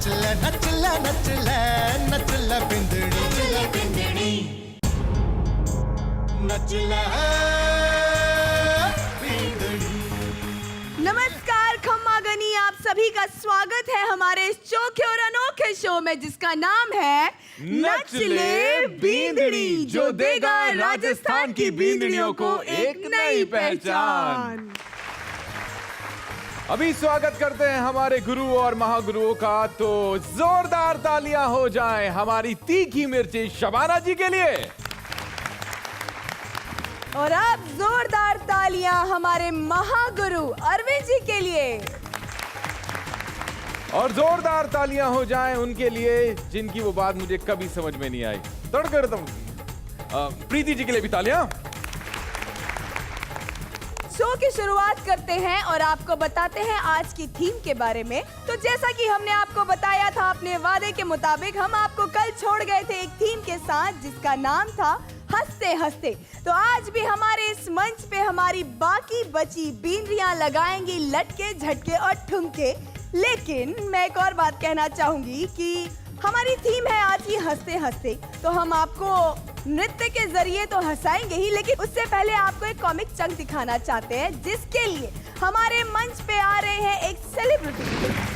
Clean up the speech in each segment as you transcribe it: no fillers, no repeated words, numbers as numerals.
नचले नचले नचले नचले बिंदड़ी नचले बिंदड़ी नचले बिंदड़ी। नमस्कार खम्मा गनी, आप सभी का स्वागत है हमारे इस चोखे और अनोखे शो में जिसका नाम है नचले बींदड़ी, जो देगा राजस्थान की बींदड़ियों को एक नई पहचान। अभी स्वागत करते हैं हमारे गुरु और महागुरुओं का, तो जोरदार तालियां हो जाएं हमारी तीखी मिर्ची शबाना जी के लिए। और अब जोरदार तालियां हमारे महागुरु अरविंद जी के लिए। और जोरदार तालियां हो जाएं उनके लिए जिनकी वो बात मुझे कभी समझ में नहीं आई। तड़कर दम प्रीति जी के लिए भी तालियां। शो की शुरुआत करते हैं और आपको बताते हैं आज की थीम के बारे में। तो जैसा कि हमने आपको बताया था, अपने वादे के मुताबिक हम आपको कल छोड़ गए थे एक थीम के साथ जिसका नाम था हंसते हंसते। तो आज भी हमारे इस मंच पे हमारी बाकी बची बींदरियां लगाएंगी लटके झटके और ठुमके। लेकिन मैं एक और बात कहना चाहूंगी कि हमारी थीम है आज ही हंसते हंसते, तो हम आपको नृत्य के जरिए तो हंसाएंगे ही, लेकिन उससे पहले आपको एक कॉमिक चंक दिखाना चाहते हैं जिसके लिए हमारे मंच पे आ रहे हैं एक सेलिब्रिटी।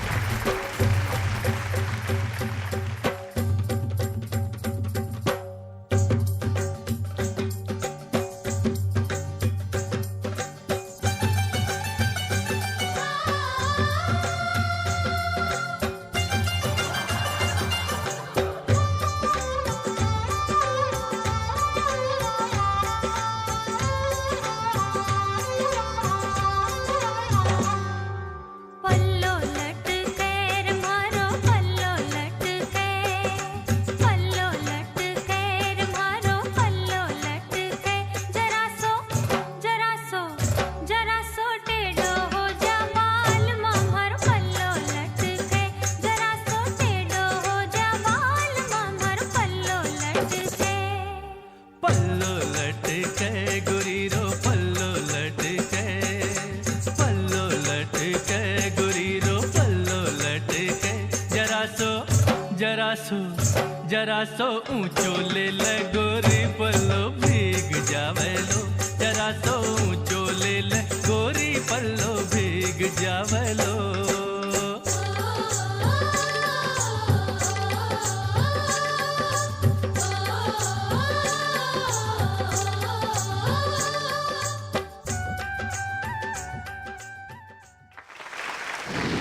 जरा सो ऊंचो ले ले गोरी पल्लो भीग जावे लो। जरा सो ऊंचो ले ले गोरी पल्लो भीग जावे लो।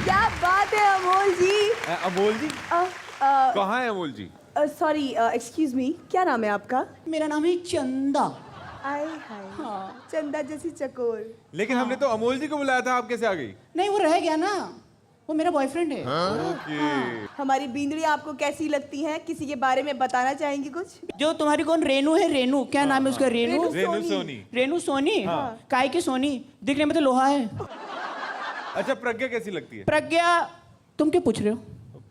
क्या बात है अमोल जी। अमोल जी कहाँ है अमोल जी? सॉरी, एक्सक्यूज मी, क्या नाम है आपका? मेरा नाम है चंदा। आए हाय, हाँ। चंदा जैसी चकोर। लेकिन हमने तो अमोल जी को बुलाया था, आप कैसे आ गई? नहीं, वो रह गया ना, वो मेरा बॉयफ्रेंड है। ओके। हमारी बींदड़ियां आपको कैसी लगती हैं? किसी के बारे में बताना चाहेंगी कुछ? जो तुम्हारी कौन रेनू है, रेनू क्या नाम है उसका? रेनू रेनू सोनी। रेनू सोनी। काय की सोनी? दिखने में तो लोहा है। अच्छा, प्रज्ञा कैसी लगती है? प्रज्ञा, तुम क्या पूछ रहे हो?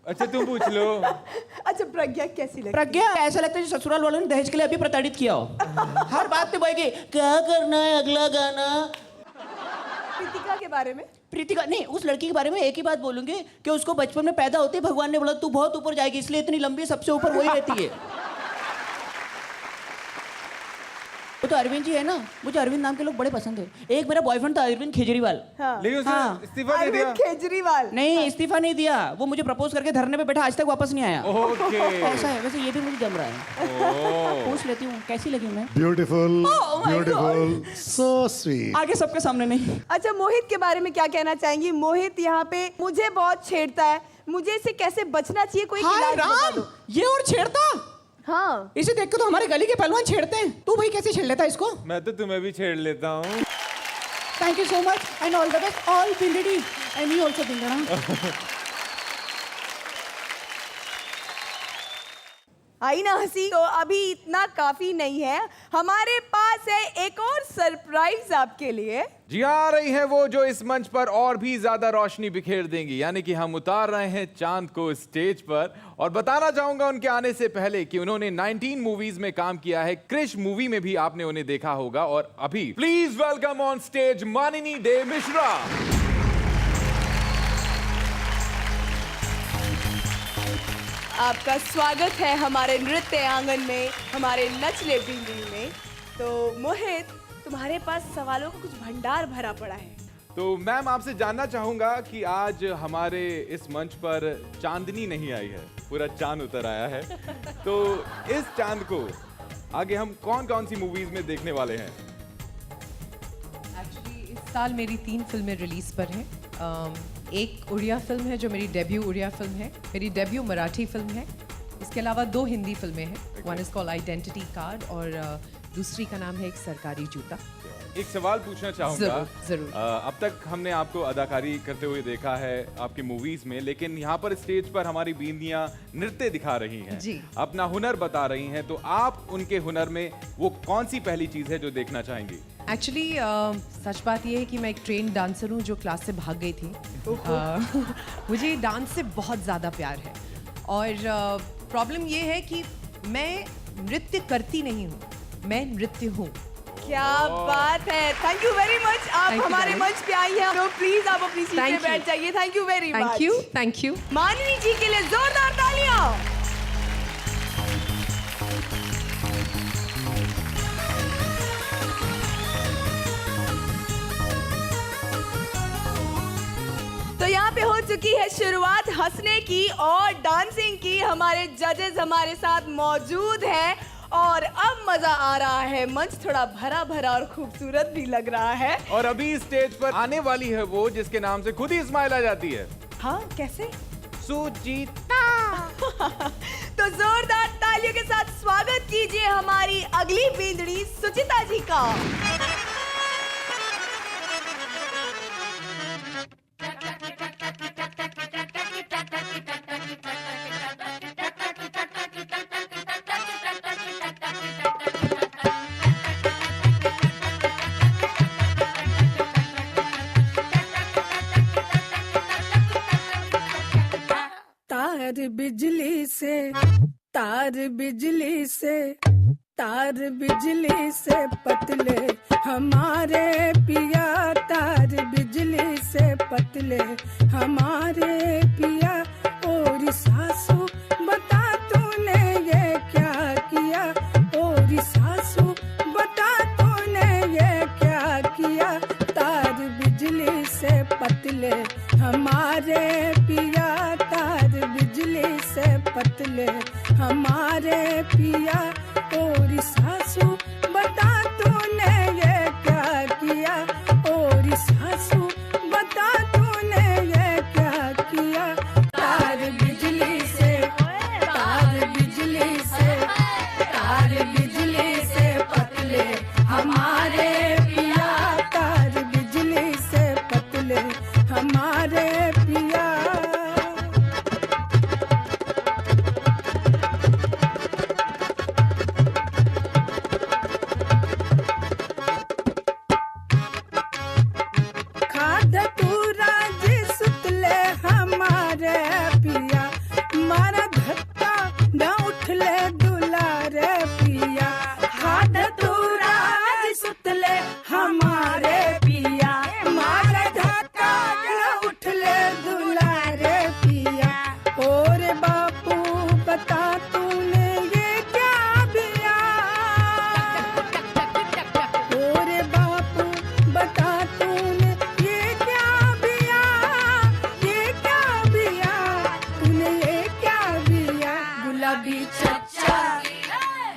अच्छा तुम पूछ लो। अच्छा, प्रज्ञा कैसी लगती है? प्रज्ञा ऐसा लगता है ससुराल वालों ने दहेज के लिए अभी प्रताड़ित किया हो। हर बात पे बोलेगी क्या करना है अगला गाना। प्रीतिका के बारे में? प्रीतिका नहीं, उस लड़की के बारे में एक ही बात बोलूंगी कि उसको बचपन में पैदा होते ही भगवान ने बोला तू बहुत ऊपर जाएगी, इसलिए इतनी लंबी, सबसे ऊपर वही रहती है। वो तो अरविंद जी है ना, मुझे अरविंद नाम के लोग बड़े पसंद है। एक मेरा बॉयफ्रेंड था अरविंद केजरीवाल। हाँ। लेकिन उसने हाँ। इस्तीफा दे दिया। अरविंद केजरीवाल नहीं, इस्तीफा नहीं दिया, वो मुझे प्रपोज करके धरने पे बैठा, आज तक वापस नहीं आया। ओके। ऐसा है, वैसे ये भी मुझे जम रहा है। पूछ लेती हूँ कैसी लगी मैं। Beautiful, Oh my beautiful, so sweet. आगे सबके सामने नहीं। अच्छा, मोहित के बारे में क्या कहना चाहेंगी? मोहित यहाँ पे मुझे बहुत छेड़ता है, मुझे इससे कैसे बचना चाहिए? कोई हाय इलाज बता राम, दो। ये और छेड़ता? हाँ, इसे देख के तो हमारे गली के पहलवान छेड़ते हैं। तू भाई कैसे छेड़ लेता इसको? मैं तो तुम्हें भी छेड़ लेता हूँ। Thank you so much and all the best all बिंदड़ी एंड मी आल्सो बिंदड़ा। आई ना हंसी। तो अभी इतना काफी नहीं है, हमारे पास है एक और सरप्राइज आपके लिए। जी, आ रही है वो जो इस मंच पर और भी ज्यादा रोशनी बिखेर देंगी, यानी कि हम उतार रहे हैं चांद को स्टेज पर। और बताना चाहूंगा उनके आने से पहले कि उन्होंने 19 मूवीज में काम किया है। क्रिश मूवी में भी आपने उन्हें देखा होगा। और अभी प्लीज वेलकम ऑन स्टेज मानिनी दे मिश्रा। आपका स्वागत है हमारे नृत्य आंगन में, हमारे नचले बिंदी में। तो मोहित, तुम्हारे पास सवालों का कुछ भंडार भरा पड़ा है। तो मैम आपसे जानना चाहूंगा कि आज हमारे इस मंच पर चांदनी नहीं आई है, पूरा चांद उतर आया है। तो इस चांद को आगे हम कौन कौन सी मूवीज में देखने वाले हैं? एक्चुअली इस साल मेरी 3 फिल्में रिलीज पर हैं। एक उड़िया फिल्म है जो मेरी डेब्यू उड़िया फिल्म है, मेरी डेब्यू मराठी फिल्म है। इसके अलावा 2 हिंदी फिल्में हैं। One is called identity card और दूसरी का नाम है एक सरकारी जूता। एक सवाल पूछना चाहूंगा। जरूर। अब तक हमने आपको अदाकारी करते हुए देखा है आपकी मूवीज में, लेकिन यहाँ पर स्टेज पर हमारी बींदियां नृत्य दिखा रही हैं, जी। अपना हुनर बता रही हैं। तो आप उनके हुनर में वो कौन सी पहली चीज है जो देखना चाहेंगी? एक्चुअली सच बात यह है कि मैं एक ट्रेन डांसर हूँ जो क्लास से भाग गई थी। मुझे डांस से बहुत ज़्यादा प्यार है और प्रॉब्लम ये है कि मैं नृत्य करती नहीं हूँ, मैं नृत्य हूँ। क्या बात है, थैंक यू वेरी मच। आप Thank you, हमारे darling. मंच पे आई हैं, तो प्लीज आप अपनी सीट पे Thank you. बैठ जाइए। Thank you very much. Thank you. मानवी जी के लिए जोरदार तालियां। तो यहाँ पे हो चुकी है शुरुआत हंसने की और डांसिंग की। हमारे जजेस हमारे साथ मौजूद हैं और अब मजा आ रहा है। मंच थोड़ा भरा भरा और खूबसूरत भी लग रहा है। और अभी स्टेज पर आने वाली है वो जिसके नाम से खुद ही स्माइल आ जाती है। हाँ, कैसे? सुजीता। तो जोरदार तालियों के साथ स्वागत कीजिए हमारी अगली बींदड़ी सुचिता जी का। तार बिजली से, तार बिजली से, तार बिजली से पतले हमारे पिया, तार बिजली से पतले हमारे पिया। और सासू बता तूने ये क्या किया, और सासू बता तूने ये क्या किया। तार बिजली से पतले हमारे पिया, तार बिजली से पतले हमारे पिया। और सासू बता तूने ये क्या किया, और सासू बता तूने ये क्या किया। तार बिजली से, तार बिजली से, तार बिजली से पतले हमारे पिया, तार बिजली से पतले हमारे पिया। खाद तूरा जी सुतले हमारे पिया, मारा धक्का न उठले दुलारे पिया। खाद तूरा जी सुतले हमारे पिया, मारा धक्का न उठले दुलारे पिया। और बापू बता तूने ये क्या बिया, और बापू बता तूने ये क्या बिया, ये क्या बिया, तूने ये क्या बिया। गुलाबी चच्चा,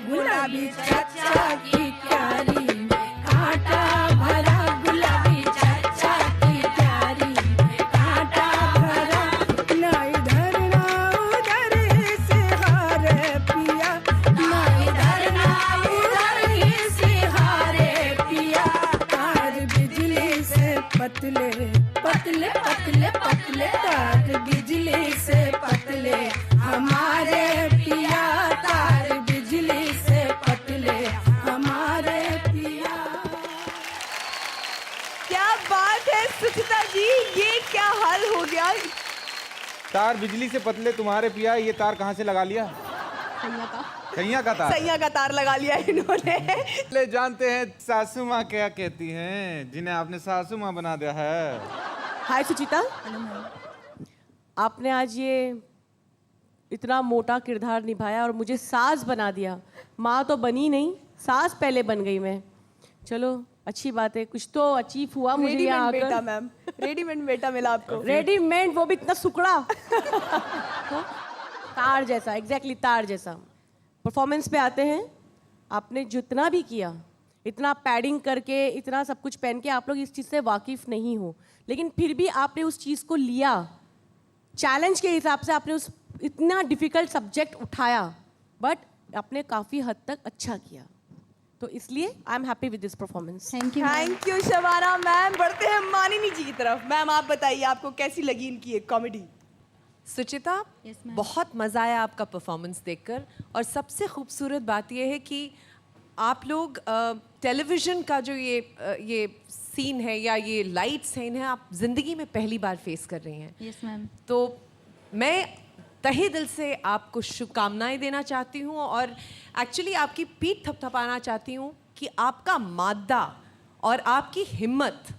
गुलाबी चच्चा की क्यारी में कांटा भरा, गुलाबी चच्चा की क्यारी में कांटा भरा। ना इधर ना उधर से हारे पिया, ना इधर ना उधर से हारे पिया। तार बिजली से पतले पतले पतले पतले, तार बिजली से पतले हमारे पिया, तार बिजली से पतले हमारे पिया। क्या बात है सुचिता जी, ये क्या हाल हो गया? तार बिजली से पतले तुम्हारे पिया, ये तार कहाँ से लगा लिया? सैया का तार। सैया का तार लगा लिया इन्होंने। ले जानते हैं सासू माँ क्या कहती हैं, जिन्हें आपने सासू माँ बना दिया है। हाय सुचिता, आपने आज ये इतना मोटा किरदार निभाया और मुझे सास बना दिया। माँ तो बनी नहीं, सास पहले बन गई मैं। चलो अच्छी बात है, कुछ तो अचीव हुआ मुझे यहाँ रेडीमेड बेटा आकर। मैम, रेडीमेड बेटा मिला आपको। रेडीमेड, वो भी इतना सुकड़ा। तार जैसा, एग्जैक्टली तार जैसा। परफॉर्मेंस पे आते हैं। आपने जितना भी किया, इतना पैडिंग करके, इतना सब कुछ पहन के, आप लोग इस चीज़ से वाकिफ नहीं हो, लेकिन फिर भी आपने उस चीज़ को लिया, चैलेंज के हिसाब से आपने उस इतना डिफिकल्ट सब्जेक्ट उठाया, बट आपने काफ़ी हद तक अच्छा किया। तो इसलिए I am happy with this performance. Thank you Shabana ma'am. बढ़ते हैं मानिनी जी की तरफ। मैम आप बताइए, आपको कैसी लगी इनकी एक कॉमेडी? सुचिता, बहुत मज़ा आया आपका परफॉर्मेंस देखकर, और सबसे खूबसूरत बात यह है कि आप लोग टेलीविज़न का जो ये सीन है या ये लाइट सीन है, आप ज़िंदगी में पहली बार फेस कर रही हैं। Yes ma'am. तो मैं तहे दिल से आपको शुभकामनाएं देना चाहती हूँ, और एक्चुअली आपकी पीठ थपथपाना चाहती हूँ कि आपका मादा और आपकी हिम्मत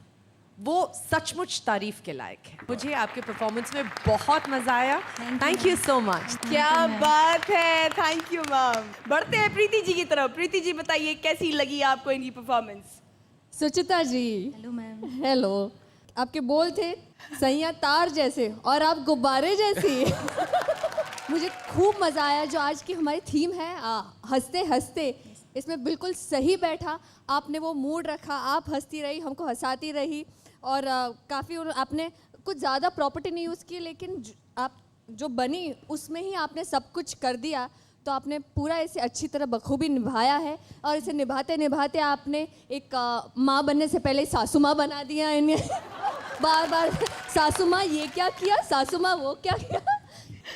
वो सचमुच तारीफ के लायक है। मुझे आपके परफॉर्मेंस में बहुत मज़ा आया। Thank you so much. क्या बात है, थैंक यू मैम। बढ़ते हैं प्रीति जी की तरफ। प्रीति जी बताइए, कैसी लगी आपको इनकी परफॉर्मेंस? सुचिता जी, हेलो मैम। हेलो। आपके बोल थे सैया तार जैसे और आप गुब्बारे जैसी। मुझे खूब मज़ा आया। जो आज की हमारी थीम है हंसते हंसते, इसमें बिल्कुल सही बैठा। आपने वो मूड रखा, आप हंसती रही, हमको हंसाती रही, और काफ़ी आपने कुछ ज़्यादा प्रॉपर्टी नहीं यूज़ की, लेकिन आप जो बनी उसमें ही आपने सब कुछ कर दिया। तो आपने पूरा इसे अच्छी तरह बखूबी निभाया है, और इसे निभाते निभाते आपने एक माँ बनने से पहले सासू माँ बना दिया इन्हें। बार बार सासू माँ ये क्या किया, सासू माँ वो क्या किया।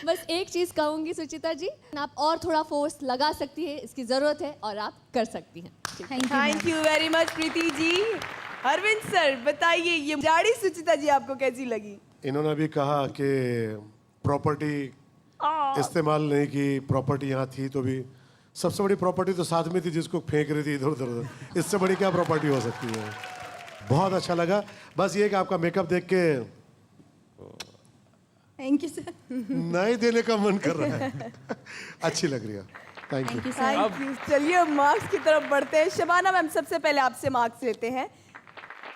बस एक चीज़ कहूँगी सुचिता जी, आप और थोड़ा फोर्स लगा सकती है, इसकी ज़रूरत है और आप कर सकती हैं। Thank you very much Preeti ji. Arvind sir बताइए, ये जाड़ी सुचिता जी आपको कैसी लगी? इन्होंने भी कहा कि प्रॉपर्टी इस्तेमाल नहीं की, प्रॉपर्टी यहाँ थी तो भी सबसे बड़ी प्रॉपर्टी तो साथ में थी जिसको फेंक रही थी इधर उधर। इससे बड़ी क्या प्रॉपर्टी हो सकती है। बहुत अच्छा लगा। बस ये कि आपका मेकअप देख के थैंक यू सर। नहीं देने का मन कर रहा है। अच्छी लग रही है। Thank you. Thank you. चलिए अब मार्क्स की तरफ बढ़ते हैं। शबाना मैम सबसे पहले आपसे मार्क्स लेते हैं।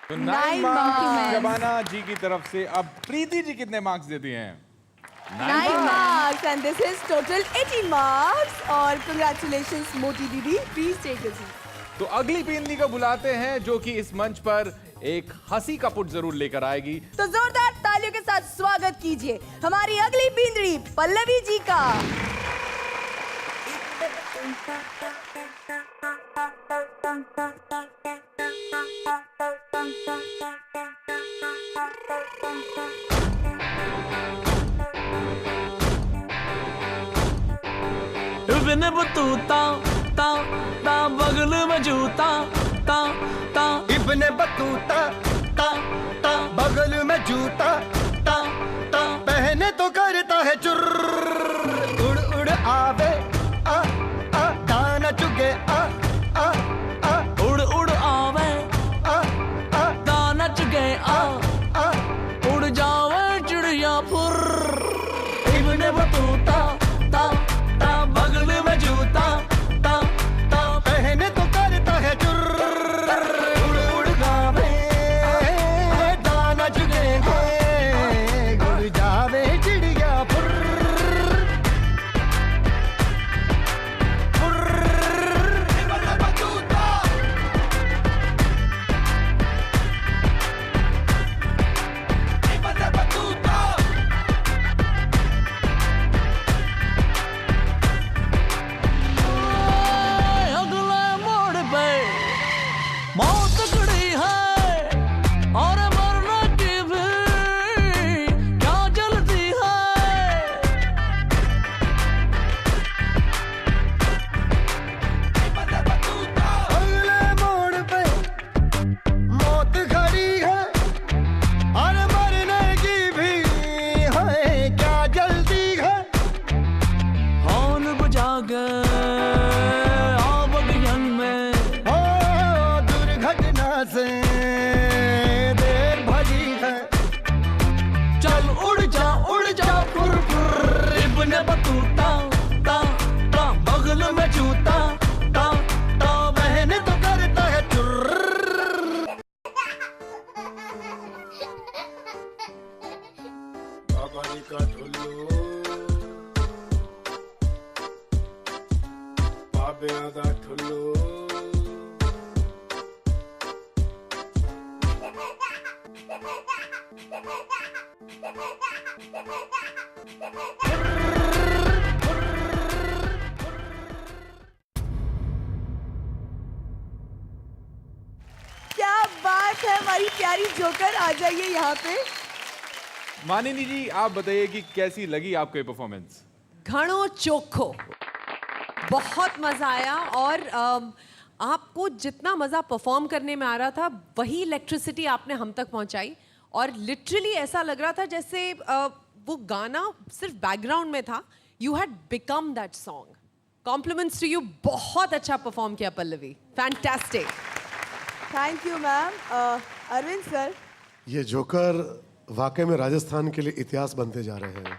तो 9 मार्क्स शबाना जी की तरफ से। अब प्रीति जी कितने मार्क्स देती हैं? 9 marks and this is total 18 marks. और कांग्रेचुलेशंस मोटी दीदी, प्लीज टेक अ सीट। तो अगली बिंदी को बुलाते हैं, जो कि इस मंच पर एक हंसी का पुट जरूर लेकर आएगी। तो जोरदार तालियों के साथ स्वागत कीजिए हमारी अगली बिंदरी पल्लवी जी का। बिन बतूता ता ता बगल में जूता ता ता इब्ने बतूता ता ता बगल में जूता ता ता पहने तो करता है चुर्र, उड़ उड़ आवे आ आ दाना चुगे आ आ आ उड़ उड़ आवे आ आ दाना चुगे आ आ उड़ जावे चिड़िया फुर। इब्ने बतूता ता ता बगल में जूता ता ता पहने तो करता है चुर्र, उड़ उड़ गावे दाना चुगे बाबा जी का ठुल्लू बाबे दा ठुल्लू क्या बात है हमारी प्यारी जोकर, आ जाइए यहाँ पे। मानिनी जी, आप बताइए कि कैसी लगी आपको ये परफॉर्मेंस? घणो चोखो, बहुत मजा आया। और आपको जितना मजा परफॉर्म करने में आ रहा था वही इलेक्ट्रिसिटी आपने हम तक पहुंचाई। और लिटरली ऐसा लग रहा था जैसे वो गाना सिर्फ बैकग्राउंड में था। You had become that song. Compliments to you, बहुत अच्छा परफॉर्म किया Pallavi, fantastic. Thank you ma'am. Arvind sir, ये जोकर वाकई में राजस्थान के लिए इतिहास बनते जा रहे हैं।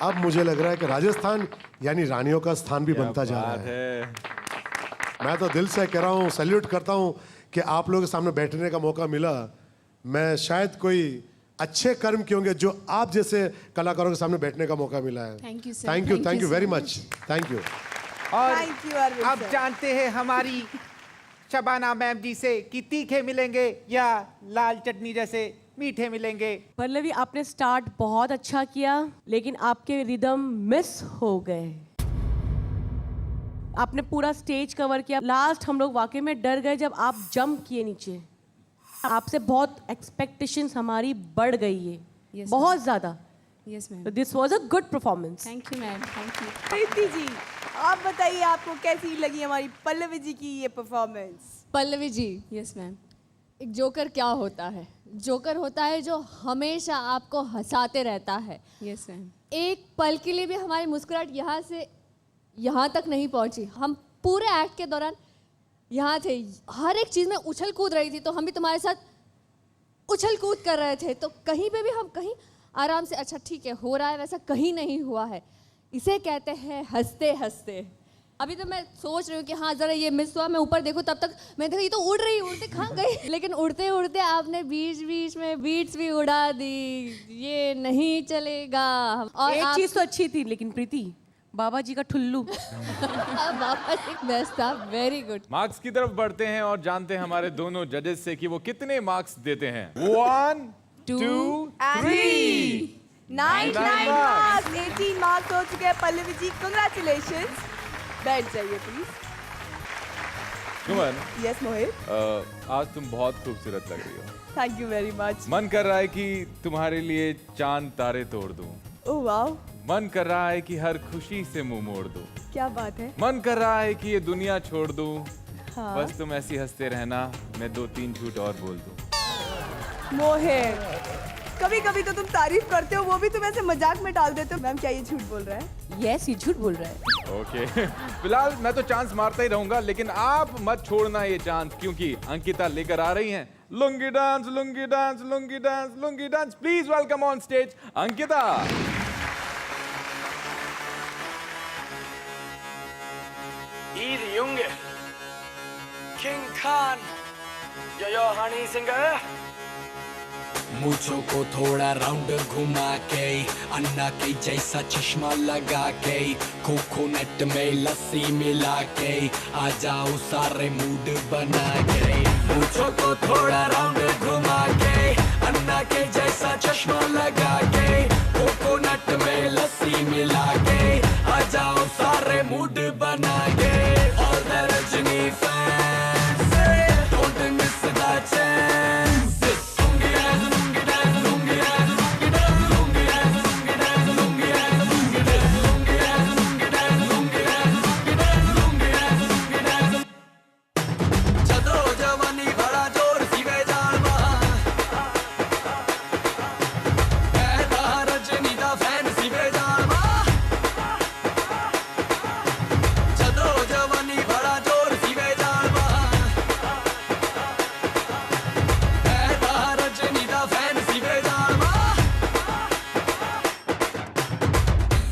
अब मुझे लग रहा है कि राजस्थान यानी रानियों का स्थान भी बनता जा रहा है। मैं तो दिल से कह रहा हूँ, सैल्यूट करता हूँ कि आप लोगों के सामने बैठने का मौका मिला। मैं शायद कोई अच्छे कर्म किए होंगे जो आप जैसे कलाकारों के सामने बैठने का मौका मिला है। Thank you, sir. Thank you very much. Thank you. और थैंक यू अरविंद आप सर। जानते हैं हमारी शबाना मैम जी से कि तीखे मिलेंगे या लाल चटनी जैसे मीठे मिलेंगे। पल्लवी, आपने स्टार्ट बहुत अच्छा किया लेकिन आपके रिदम मिस हो गए। आपने पूरा स्टेज कवर किया। लास्ट हम लोग वाकई में डर गए जब आप जंप किए नीचे। आपसे बहुत एक्सपेक्टेशंस हमारी बढ़ गई है, Yes, बहुत ज्यादा। Yes ma'am. This was a good performance. Thank you ma'am, thank you. Preeti ji, आप बताइए आपको कैसी लगी हमारी पल्लवी जी की ये performance? Pallavi ji, yes ma'am. एक जोकर क्या होता है? जोकर होता है जो हमेशा आपको हंसाते रहता है। Yes ma'am. एक पल के लिए भी हमारी मुस्कुराहट यहाँ से यहाँ तक नहीं पहुँची। हम पूरे एक्ट के दौरान यहाँ थे, हर एक चीज़ में उछल कूद रही थी, तो हम भी तुम्हारे साथ उछल कूद कर रहे थे। तो कहीं पे भी हम कहीं आराम से, अच्छा ठीक है हो रहा है, वैसा कहीं नहीं हुआ है। इसे कहते हैं हंसते हंसते। अभी तो मैं सोच रही हूँ कि हाँ ज़रा ये मिस हुआ, मैं ऊपर देखूँ, तब तक मैं देखा ये तो उड़ रही, उड़ते कहाँ गई। लेकिन उड़ते उड़ते आपने बीच बीच में बीट्स भी उड़ा दी। ये नहीं चलेगा। और एक चीज तो अच्छी थी लेकिन प्रीति, बाबा जी का ठुल्लू। बाबा जी बेस्ट था, वेरी गुड। मार्क्स की तरफ बढ़ते हैं और जानते हैं हमारे दोनों जजेस से कि वो कितने मार्क्स देते हैं। 1 2 3 99 मार्क्स, 18 मार्क्स हो चुके हैं पल्लवी जी। कांग्रेचुलेशंस। बैठ जाइए प्लीज। सुमन, यस मोहित, आज तुम बहुत खूबसूरत लग रही हो। Thank you very much. मन कर रहा है कि तुम्हारे लिए चांद तारे तोड़ दूं। ओह वाओ, मन कर रहा है कि हर खुशी से मुंह मोड़ दूं। क्या बात है। मन कर रहा है कि ये दुनिया छोड़ दूं। हाँ। बस तुम ऐसी हंसते रहना, मैं 2-3 झूठ और बोल दूं। मोहित, कभी कभी तो तुम तारीफ करते हो, वो भी तुम ऐसे मजाक में डाल देते हो। मैम क्या ये झूठ बोल रहा है? यस, ये झूठ बोल रहा है। ओके फिलहाल मैं तो चांस मारता ही रहूंगा, लेकिन आप मत छोड़ना ये चांस, क्योंकि अंकिता लेकर आ रही हैं lungi dance, lungi dance, lungi dance, lungi dance. Please welcome on stage Ankita. Junge, King Khan, yo honey singer. मूंछों को थोड़ा राउंड घुमा के, अन्ना के जैसा चश्मा लगा के, कोकोनट में लस्सी मिला के, आ जाओ सारे मूड बना के। मूंछों को थोड़ा राउंड घुमा के, अन्ना के जैसा चश्मा लगा के, कोकोनट में लस्सी मिला के, आ जाओ सारे मूड बना के। All the Rajini fans, don't miss the chance.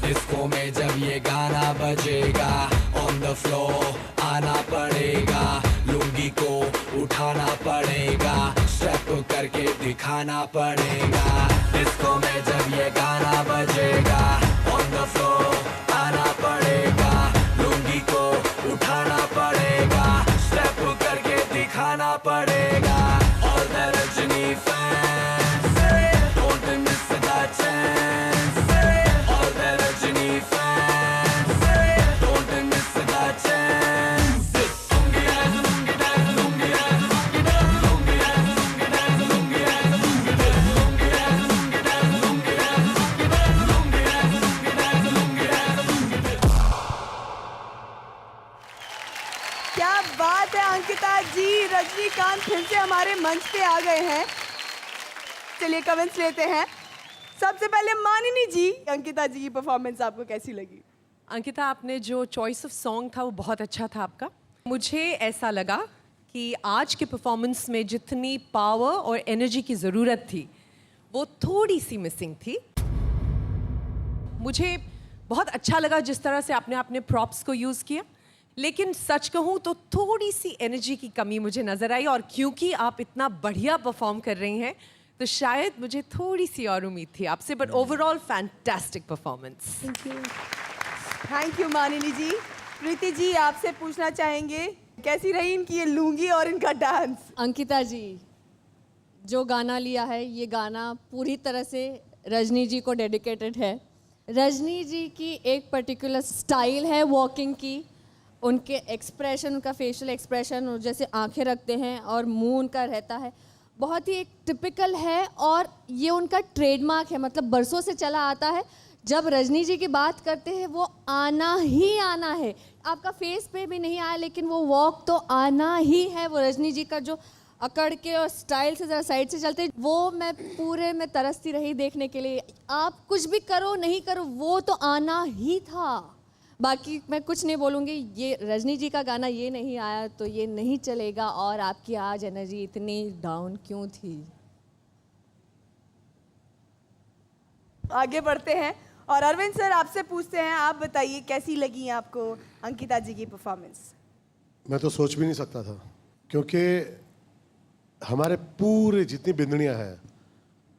Disco में जब ये गाना बजेगा, ऑन द फ्लोर आना पड़ेगा, लुंगी को उठाना पड़ेगा, स्टेप करके दिखाना पड़ेगा। डिस्को में जब ये गाना बजेगा ऑन द फ्लोर आना पड़ेगा, लुंगी को उठाना पड़ेगा, स्टेप करके दिखाना पड़ेगा। All the Rajini fans, don't miss the chance. All the Rajini fans, don't miss the chance. Lungi dance, lungi dance, lungi dance, lungi dance, lungi dance, lungi dance, lungi dance, lungi dance, lungi dance, lungi dance, lungi dance, lungi dance, lungi dance, lungi dance, lungi dance. क्या बात है अंकिता जी, रजनीकांत फिर से हमारे मंच पे आ गए हैं। चलिए कमेंट्स लेते हैं। सबसे पहले मानिनी जी, अंकिता जी की परफॉर्मेंस आपको कैसी लगी? अंकिता, आपने जो चॉइस ऑफ सॉन्ग था वो बहुत अच्छा था आपका। मुझे ऐसा लगा कि आज के परफॉर्मेंस में जितनी पावर और एनर्जी की ज़रूरत थी वो थोड़ी सी मिसिंग थी। मुझे बहुत अच्छा लगा जिस तरह से आपने अपने प्रॉप्स को यूज़ किया, लेकिन सच कहूँ तो थोड़ी सी एनर्जी की कमी मुझे नज़र आई, और क्योंकि आप इतना बढ़िया परफॉर्म कर रही हैं तो शायद मुझे थोड़ी सी और उम्मीद थी आपसे, but overall fantastic performance. Thank you Manini ji. Preeti ji, आपसे पूछना चाहेंगे कैसी रही इनकी ये लुंगी और इनका डांस? अंकिता जी, जो गाना लिया है ये गाना पूरी तरह से रजनी जी को डेडिकेटेड है। रजनी जी की एक पर्टिकुलर स्टाइल है वॉकिंग की, उनके एक्सप्रेशन, उनका फेशियल एक्सप्रेशन, जैसे आंखें रखते हैं और मुंह उनका रहता है, बहुत ही एक टिपिकल है, और ये उनका ट्रेडमार्क है, मतलब बरसों से चला आता है। जब रजनी जी की बात करते हैं वो आना ही आना है। आपका फेस पे भी नहीं आया लेकिन वो वॉक तो आना ही है। वो रजनी जी का जो अकड़ के और स्टाइल से ज़रा साइड से चलते, वो मैं पूरे में तरसती रही देखने के लिए। आप कुछ भी करो नहीं करो, वो तो आना ही था। बाकी मैं कुछ नहीं बोलूँगी। ये रजनी जी का गाना ये नहीं आया तो ये नहीं चलेगा। और आपकी आज एनर्जी इतनी डाउन क्यों थी? आगे बढ़ते हैं और अरविंद सर आपसे पूछते हैं, आप बताइए कैसी लगी आपको अंकिता जी की परफॉर्मेंस? मैं तो सोच भी नहीं सकता था, क्योंकि हमारे पूरे जितनी बिंदनियाँ हैं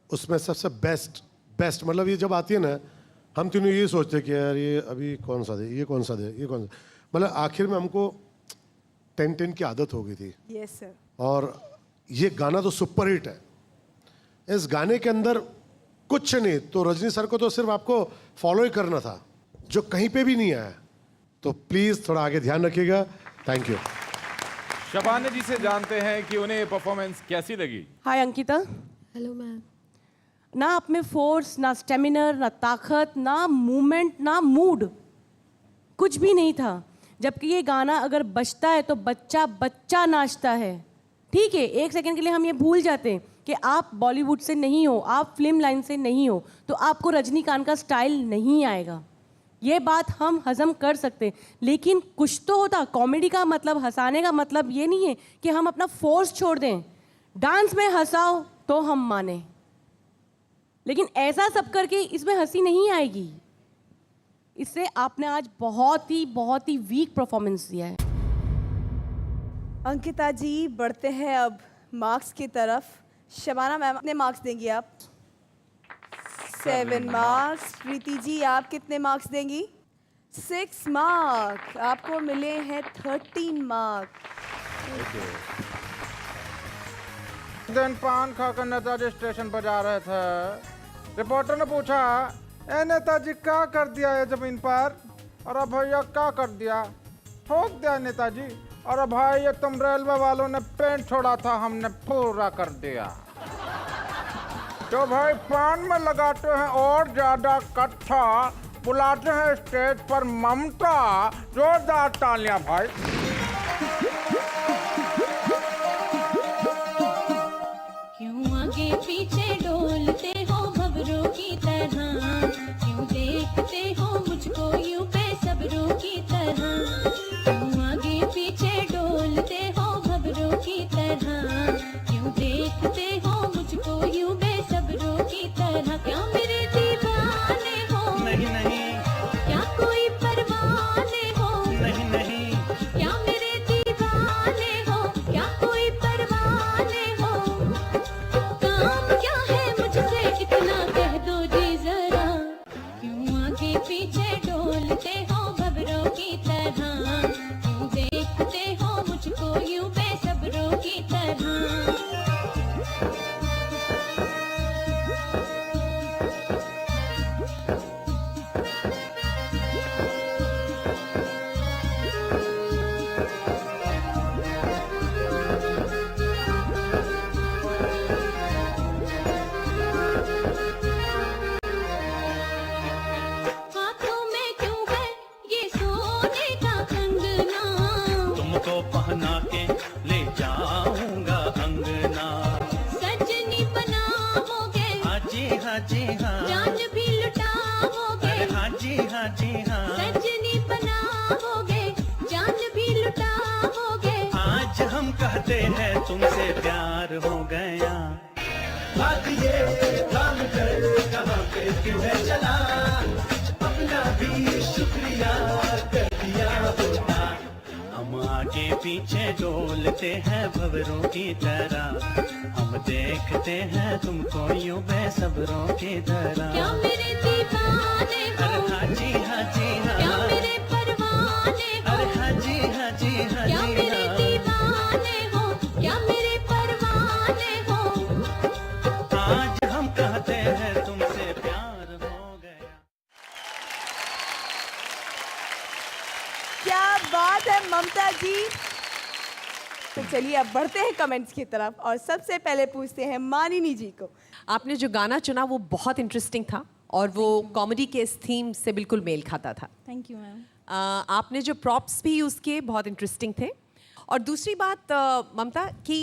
उसमें सबसे बेस्ट मतलब ये जब आती है ना, हम तीनों ये सोचते कि यार ये अभी कौन सा दे, ये कौन सा दे, ये कौन सा, मतलब आखिर में हमको 10-10 की आदत हो गई थी। Yes sir. और ये गाना तो सुपर हिट है। इस गाने के अंदर कुछ नहीं, तो रजनी सर को तो सिर्फ आपको फॉलो ही करना था, जो कहीं पे भी नहीं आया। तो प्लीज थोड़ा आगे ध्यान रखिएगा। Thank you. शबाना जी से जानते हैं कि उन्हें परफॉर्मेंस कैसी लगी। हाय अंकिता। Hello ma'am. ना आप में फोर्स, ना स्टेमिना, ना ताकत, ना मूवमेंट, ना मूड, कुछ भी नहीं था। जबकि ये गाना अगर बजता है तो बच्चा बच्चा नाचता है। ठीक है, एक सेकंड के लिए हम ये भूल जाते हैं कि आप बॉलीवुड से नहीं हो, आप फिल्म लाइन से नहीं हो, तो आपको रजनीकांत का स्टाइल नहीं आएगा। ये बात हम हजम कर सकते हैं, लेकिन कुछ तो होता। कॉमेडी का मतलब, हंसाने का मतलब ये नहीं है कि हम अपना फोर्स छोड़ दें। डांस में हंसाओ तो हम माने, लेकिन ऐसा सब करके इसमें हंसी नहीं आएगी। इससे आपने आज बहुत ही वीक परफॉर्मेंस दिया है। अंकिता जी, बढ़ते हैं अब मार्क्स की तरफ। शबाना मैम, कितने मार्क्स देंगी आप? 7 मार्क्स। प्रीति जी, आप कितने मार्क्स देंगी? 6 मार्क्स। आपको मिले हैं 13 मार्क्स। दिन पान खाकर नेताजी स्टेशन पर जा रहे थे। रिपोर्टर ने पूछा, ए नेताजी क्या कर दिया है जमीन पर? अरे भैया क्या कर दिया? ठोक दिया नेताजी। अरे भाई ये तुम रेलवे वालों ने पेंट छोड़ा था, हमने पूरा कर दिया। तो भाई पान में लगाते हैं और ज्यादा कट्ठा, बुलाते हैं स्टेज पर ममता। जोरदार तालियां भाई। क्यों आगे पीछे डोलते हो भंवरों की तरह? क्यों देखते हो मुझको यूं बेसब्रों की तरह? क्यों आगे पीछे डोलते हो भंवरों की तरह? क्यों देखते हो मुझको यूं बेसब्रों की तरह? क्या मेरे दीवाने हो? नहीं नहीं। क्या कोई परवाने हो? नहीं नहीं। क्या मेरे दीवाने हो? क्या कोई परवाने हो? काम क्या है मुझसे इतना जी हाँ जी हाँ जान भी लुटाओगे अरे हाँ जी हाँ जी हाँ सजनी बनाओगे जान भी लुटाओगे आज हम कहते हैं तुमसे प्यार हो गया बात ये काम कर कहाँ पे क्यों है चला अपना भी शुक्रिया कर दिया होता हम आगे पीछे डोलते हैं भंवरों की तरह हम देखते हैं तुमको यूं बेसब्रों की तरह क्या मेरे दीवाने हो अरे हाँ जी हाँ जी क्या हाँ मेरे परवाने हो अरे हाँ जी हाँ जी हाँ क्या जी मेरे हाँ दीवाने हो क्या मेरे परवाने हो आज हम कहते हैं तुमसे प्यार हो गया क्या बात है ममता जी। तो चलिए अब बढ़ते हैं कमेंट्स की तरफ और सबसे पहले पूछते हैं मानिनी जी को। आपने जो गाना चुना वो बहुत इंटरेस्टिंग था और वो कॉमेडी के इस थीम से बिल्कुल मेल खाता था। Thank you ma'am. आपने जो प्रॉप्स भी यूज़ किए बहुत इंटरेस्टिंग थे। और दूसरी बात ममता कि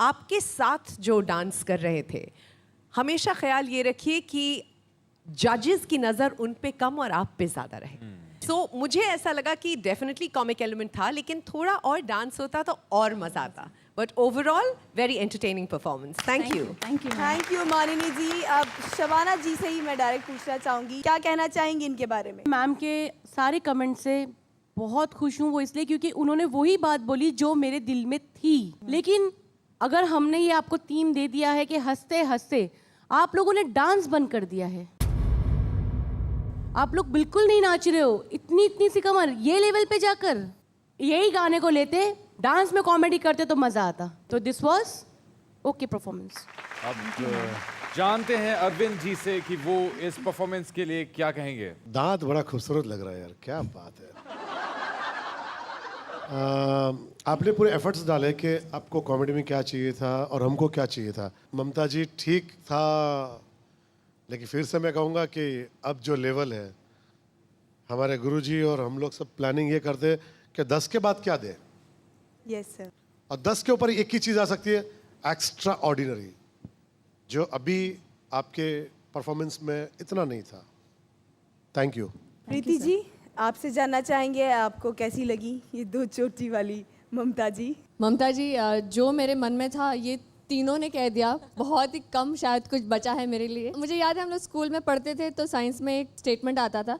आपके साथ जो डांस कर रहे थे हमेशा ख्याल ये रखिए कि जजेस की नज़र उन पे कम और आप पे ज़्यादा रहे। सो मुझे ऐसा लगा कि डेफिनेटली कॉमिक एलिमेंट था लेकिन थोड़ा और डांस होता तो और मज़ा आता। But overall very entertaining performance. Thank you. Thank you Manini ji. अब शबाना जी से ही मैं डायरेक्ट पूछना चाहूंगी, क्या कहना चाहेंगी इनके बारे में? मैम के सारे कमेंट से बहुत खुश हूँ, वो इसलिए क्योंकि उन्होंने वही बात बोली जो मेरे दिल में थी। लेकिन अगर हमने ये आपको थीम दे दिया है कि हंसते हंसते आप लोगों ने डांस बंद कर दिया है, आप लोग बिल्कुल नहीं नाच रहे हो, इतनी इतनी सी कमर, ये लेवल पे जाकर यही गाने को लेते डांस में कॉमेडी करते तो मजा आता। तो दिस वाज ओके परफॉर्मेंस। अब जानते हैं अरविंद जी से कि वो इस परफॉर्मेंस के लिए क्या कहेंगे। दांत बड़ा खूबसूरत लग रहा है यार, क्या बात है। आपने पूरे एफर्ट्स डाले कि आपको कॉमेडी में क्या चाहिए था और हमको क्या चाहिए था। ममता जी ठीक था, लेकिन फिर से मैं कहूँगा कि अब जो लेवल है, हमारे गुरुजी और हम लोग सब प्लानिंग ये करते कि 10 के बाद क्या दें। Yes sir. और 10 के ऊपर एक ही चीज़ आ सकती है, एक्स्ट्रा ऑर्डिनरी, जो अभी आपके परफॉर्मेंस में इतना नहीं था। Thank you. प्रीति जी, आपसे जानना चाहेंगे आपको कैसी लगी ये दो चोटी वाली ममता जी? ममता जी, जो मेरे मन में था ये तीनों ने कह दिया। बहुत ही कम शायद कुछ बचा है मेरे लिए। मुझे याद है हम लोग स्कूल में पढ़ते थे तो साइंस में एक स्टेटमेंट आता था,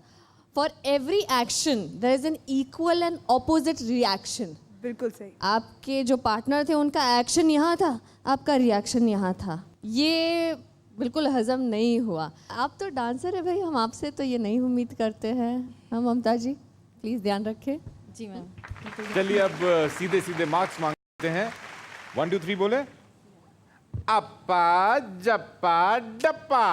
for every action there is an equal and opposite reaction. बिल्कुल सही। आपके जो पार्टनर थे उनका एक्शन यहाँ था, आपका रिएक्शन यहाँ था। ये बिल्कुल हजम नहीं हुआ। आप तो डांसर है भाई, हम आपसे तो ये नहीं उम्मीद करते हैं। हम ममता जी प्लीज़ ध्यान रखें। जी मैम। चलिए अब सीधे सीधे मार्क्स मांगते हैं। 1 2 3 बोले। अप्पा जप्पा डप्पा।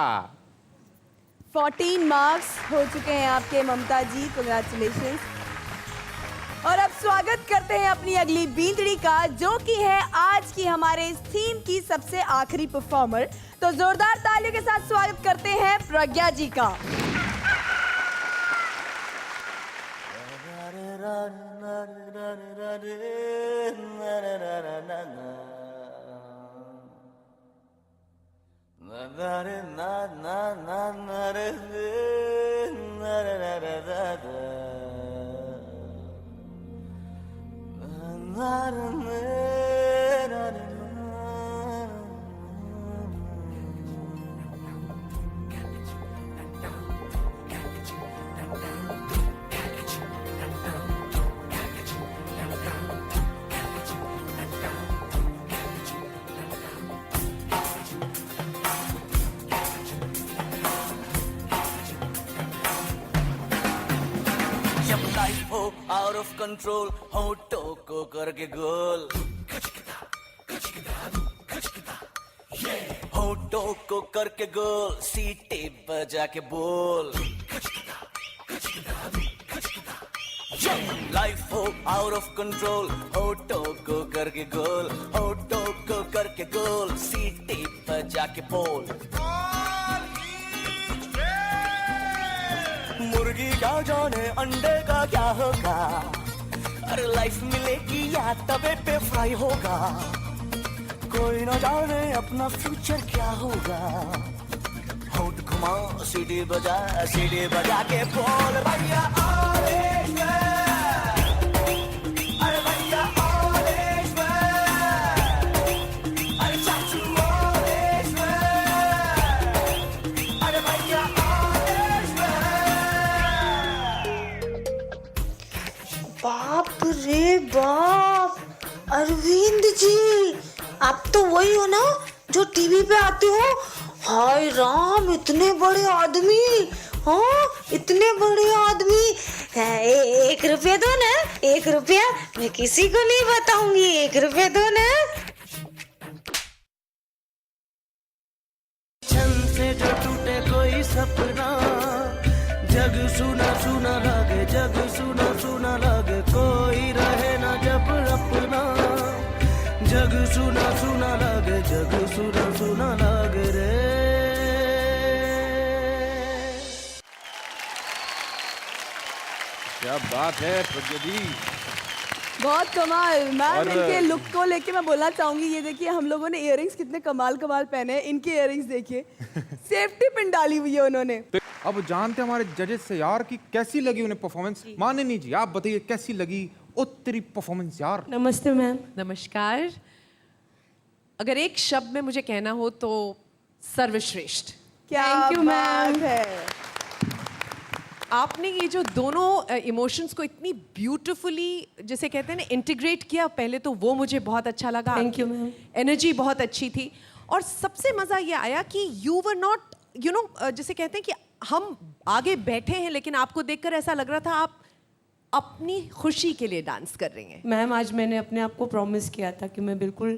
14 मार्क्स हो चुके हैं आपके ममता जी, कांग्रेचुलेशंस। और अब स्वागत करते हैं अपनी अगली बींदड़ी का, जो कि है आज की हमारे इस थीम की सबसे आखिरी परफॉर्मर। तो जोरदार तालियों के साथ स्वागत करते हैं प्रज्ञा जी का। जब लाइफ हो आउट ऑफ कंट्रोल, होठों को करके गोल, होठों को करके गोल, सीटी बजा के बोल। लाइफ हो आउट ऑफ कंट्रोल, होठों को करके गोल, होठों को करके गोल, सीटी बजा के बोल। मुर्गी क्या जाने अंडे का क्या होगा, अरे लाइफ मिलेगी या तवे पे फ्राई होगा, कोई ना जाने अपना फ्यूचर क्या होगा। सीटी बजा के बोल भैया ऑरेंज मैन, अरे भैया ऑरेंज मैन, अरे चाचू ऑरेंज मैन, अरे भैया ऑरेंज मैन। बाप रे बाप, अरविंद जी आप तो वही हो ना जो टीवी पे आते हो? हाय राम, इतने बड़े आदमी, हाँ इतने बड़े आदमी। 1 रुपया दो ना, 1 रुपया, मैं किसी को नहीं बताऊंगी, 1 रुपया दो ना। छन से जो टूटे कोई सपना, जग सुना सुना लागे, जग सुना सुना लागे, कोई रहे ना जब अपना, जग सुना सुना लागे, जग सुना सुना लागे रे। क्या बात है प्रज्ञा जी। बहुत कमाल मैम। और- इनके लुक को लेके मैं बोलना चाहूंगी, ये देखिए हम लोगों ने इयररिंग्स कितने कमाल कमाल पहने हैं। इनके इयररिंग्स देखिए, सेफ्टी पिन डाली हुई है उन्होंने। तो अब जानते हैं हमारे जजेस से यार कि कैसी लगी उन्हें परफॉर्मेंस। मानिनी जी आप बताइए कैसी लगी तेरी परफॉर्मेंस यार। नमस्ते मैम। नमस्कार। अगर एक शब्द में मुझे कहना हो तो सर्वश्रेष्ठ। क्या Thank you, बात ma'am. है। आपने ये जो दोनों इमोशंस को इतनी ब्यूटिफुली जिसे कहते हैं ना इंटीग्रेट किया, पहले तो वो मुझे बहुत अच्छा लगा। Thank you, ma'am. एनर्जी बहुत अच्छी थी और सबसे मज़ा ये आया कि you were not you know जिसे कहते हैं कि हम आगे बैठे हैं लेकिन आपको देखकर ऐसा लग रहा था आप अपनी खुशी के लिए डांस कर रही हैं। मैम आज मैंने अपने आप को प्रॉमिस किया था कि मैं बिल्कुल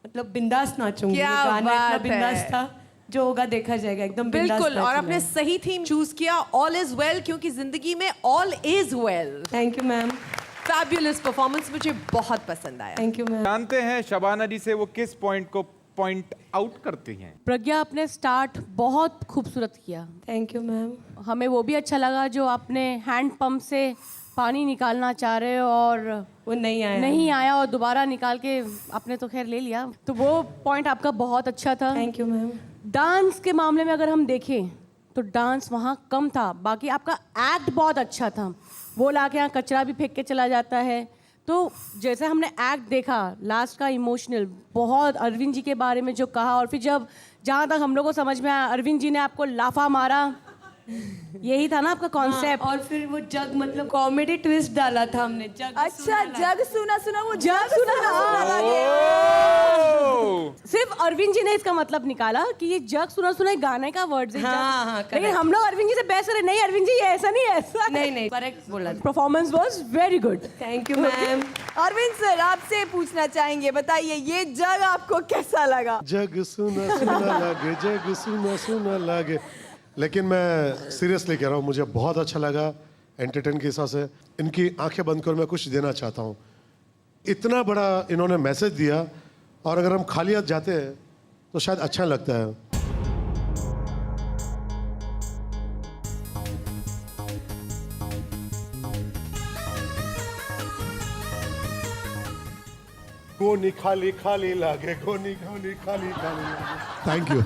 मतलब बिंदास नाचूंगी। क्या गाना इतना बात बिंदास है। था, जो होगा देखा जाएगा, एकदम बिंदास बिल्कुल। और नाचूंगा। आपने सही थीम चूज किया, ऑल इज वेल, क्योंकि जिंदगी में all is well. Thank you ma'am. Fabulous performance, मुझे बहुत पसंद आया। Thank you ma'am. जानते हैं शबाना जी से वो किस पॉइंट को पॉइंट आउट करती हैं। प्रज्ञा आपने स्टार्ट बहुत खूबसूरत किया। Thank you ma'am. हमें वो भी अच्छा लगा जो आपने हैंड पंप से पानी निकालना चाह रहे हो और वो नहीं आया और दोबारा निकाल के आपने तो खैर ले लिया, तो वो पॉइंट आपका बहुत अच्छा था। Thank you ma'am. डांस के मामले में अगर हम देखें तो डांस वहाँ कम था, बाकी आपका एक्ट बहुत अच्छा था। वो लाके यहाँ कचरा भी फेंक के चला जाता है, तो जैसे हमने एक्ट देखा लास्ट का इमोशनल, बहुत अरविंद जी के बारे में जो कहा, और फिर जब जहाँ तक हम लोग को समझ में आया अरविंद जी ने आपको लाफा मारा, यही था ना आपका कॉन्सेप्ट। और फिर वो जग मतलब कॉमेडी ट्विस्ट डाला था हमने। जग अच्छा, जग सुना सुना, वो जग सुना सिर्फ अरविंद जी ने इसका मतलब निकाला कि ये जग सुना सुना एक गाने का वर्ड है। हाँ, लेकिन हम लोग अरविंद जी से बहस रहे, नहीं अरविंद जी ये ऐसा नहीं है, ऐसा नहीं करेक्ट बोला। Performance was very good. Thank you ma'am. Arvind sir आपसे पूछना चाहेंगे, बताइए ये जग आपको कैसा लगा? जग सुना सुना लागे, जग सुना सुना लागे। लेकिन मैं सीरियसली कह रहा हूँ, मुझे बहुत अच्छा लगा एंटरटेन के हिसाब से। इनकी आंखें बंद कर मैं कुछ देना चाहता हूँ। इतना बड़ा इन्होंने मैसेज दिया, और अगर हम खाली हाथ जाते हैं तो शायद अच्छा लगता है। गोनी खाली खाली लागे, गोनी गोनी खाली खाली लागे। Thank you.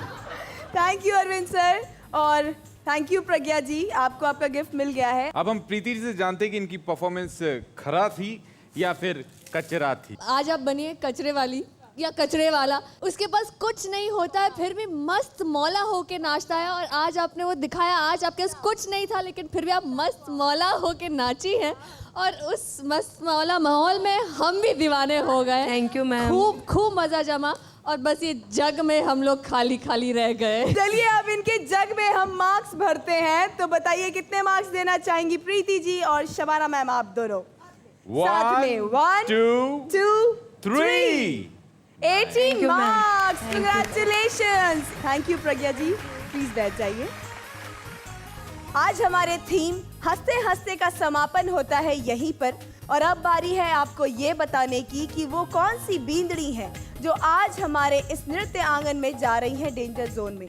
Thank you Arvind sir, और थैंक यू प्रज्ञा जी, आपको आपका गिफ्ट मिल गया है। अब हम प्रीति जी से जानते हैं कि इनकी परफॉर्मेंस खरा थी या फिर कचरा थी। आज आप बनिए कचरे वाली या कचरे वाला, उसके पास कुछ नहीं होता है फिर भी मस्त मौला होके नाचता है, और आज आपने वो दिखाया। आज आपके पास कुछ नहीं था लेकिन फिर भी आप मस्त मौला होके नाची हैं, और उस मस्त मौला माहौल में हम भी दीवाने हो गए। Thank you ma'am. खूब खूब मजा जमा, और बस ये जग में हम लोग खाली खाली रह गए। चलिए अब इनके जग में हम मार्क्स भरते हैं, तो बताइए कितने मार्क्स देना चाहेंगी प्रीति जी और शबाना मैम, आप दोनों साथ में। 1 2 3 18 marks. Congratulations. Thank you Pragya ji, please बैठ जाइए। आज हमारे थीम हंसते हंसते का समापन होता है यहीं पर, और अब बारी है आपको ये बताने की कि वो कौन सी बींदड़ी है जो आज हमारे इस नृत्य आंगन में जा रही है डेंजर जोन में।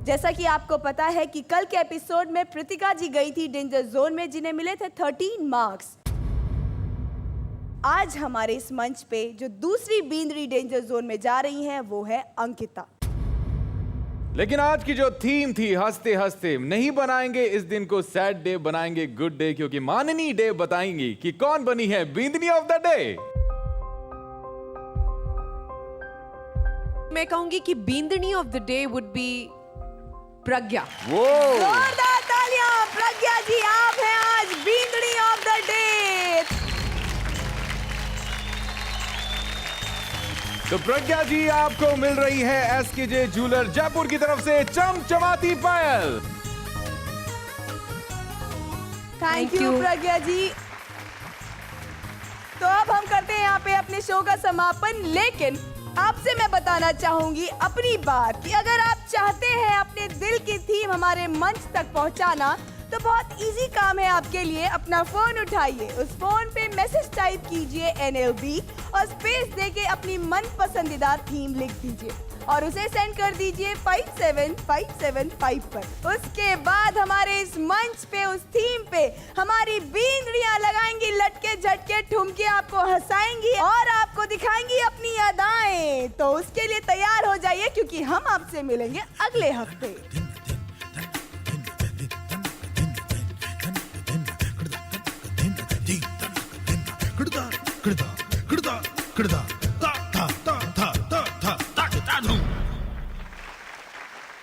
जैसा कि आपको पता है कि कल के एपिसोड में प्रीतिका जी गई थी डेंजर जोन में, जिन्हें मिले थे 13 मार्क्स। आज हमारे इस मंच पे जो दूसरी बींदड़ी डेंजर जोन में जा रही हैं वो है अंकिता। लेकिन आज की जो थीम थी हंसते हंसते, नहीं बनाएंगे इस दिन को सैड डे, बनाएंगे गुड डे, क्योंकि माननी डे बताएंगी कि कौन बनी है बींदनी ऑफ द डे। मैं कहूंगी कि बींदनी of the day would be Pragya. वो जोरदार तालियां, प्रज्ञा जी आप हैं आज बींदनी ऑफ द डे। तो प्रज्ञा जी आपको मिल रही है एसकेजे ज्वेलर जयपुर की तरफ से चमचमाती पायल। थैंक यू प्रज्ञा जी। तो अब हम करते हैं यहाँ पे अपने शो का समापन, लेकिन आपसे मैं बताना चाहूंगी अपनी बात कि अगर आप चाहते हैं अपने दिल की थीम हमारे मंच तक पहुंचाना, तो बहुत इजी काम है आपके लिए। अपना फोन उठाइए, उस फोन पे मैसेज टाइप कीजिए NLB और स्पेस देके अपनी मन पसंदीदा थीम लिख दीजिए और उसे सेंड कर दीजिए 57575 पर। उसके बाद हमारे इस मंच पे, उस थीम पे हमारी बींदड़ियां लगाएंगी लटके झटके ठुमके, आपको हंसाएंगी और आपको दिखाएंगी अपनी अदाएं। तो उसके लिए तैयार हो जाइए, क्योंकि हम आपसे मिलेंगे अगले हफ्ते।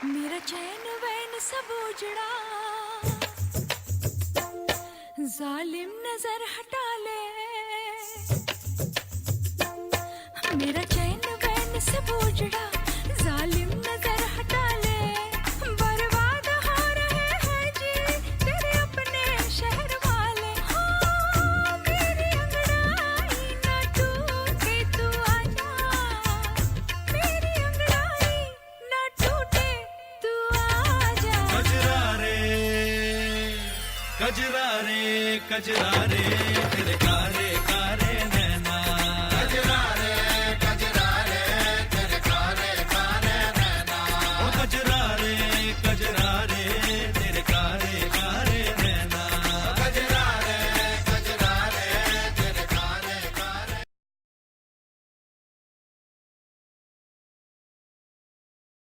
मेरा चैन वैन सब उजड़ा, जालिम नजर हटा ले। मेरा चैन वैन सब उजड़ा, जालिम नजर हटा ले। बर्बाद हो रहे हैं जी तेरे अपने शहर वाले। हाँ, मेरी अंगड़ाई ना टूटे तू आजा, मेरी अंगड़ाई ना टूटे तू आजा। कजरा रे कजरा रे कजरा रे